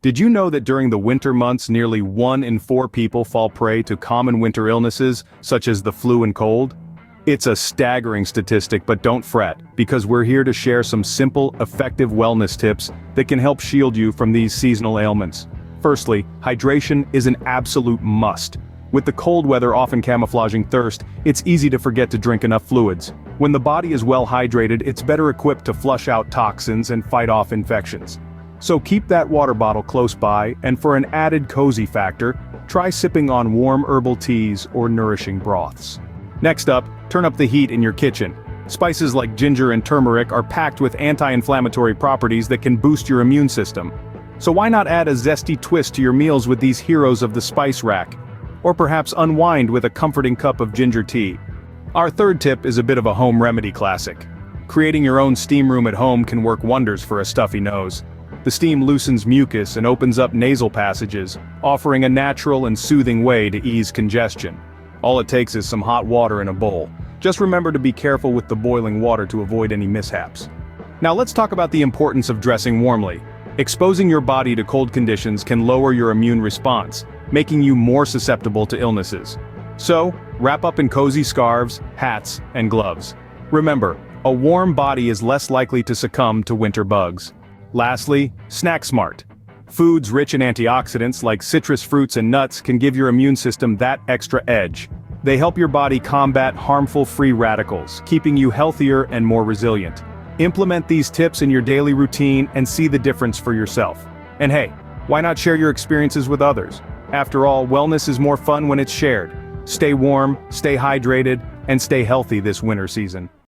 Did you know that during the winter months nearly 1 in 4 people fall prey to common winter illnesses, such as the flu and cold? It's a staggering statistic, but don't fret, because we're here to share some simple, effective wellness tips that can help shield you from these seasonal ailments. Firstly, hydration is an absolute must. With the cold weather often camouflaging thirst, it's easy to forget to drink enough fluids. When the body is well hydrated, it's better equipped to flush out toxins and fight off infections. So keep that water bottle close by, and for an added cozy factor, try sipping on warm herbal teas or nourishing broths. Next up, turn up the heat in your kitchen. Spices like ginger and turmeric are packed with anti-inflammatory properties that can boost your immune system. So why not add a zesty twist to your meals with these heroes of the spice rack? Or perhaps unwind with a comforting cup of ginger tea. Our third tip is a bit of a home remedy classic. Creating your own steam room at home can work wonders for a stuffy nose. The steam loosens mucus and opens up nasal passages, offering a natural and soothing way to ease congestion. All it takes is some hot water in a bowl. Just remember to be careful with the boiling water to avoid any mishaps. Now let's talk about the importance of dressing warmly. Exposing your body to cold conditions can lower your immune response, making you more susceptible to illnesses. So, wrap up in cozy scarves, hats, and gloves. Remember, a warm body is less likely to succumb to winter bugs. Lastly, snack smart. Foods rich in antioxidants like citrus fruits and nuts can give your immune system that extra edge. They help your body combat harmful free radicals, keeping you healthier and more resilient. Implement these tips in your daily routine and see the difference for yourself. And hey, why not share your experiences with others? After all, wellness is more fun when it's shared. Stay warm, stay hydrated, and stay healthy this winter season.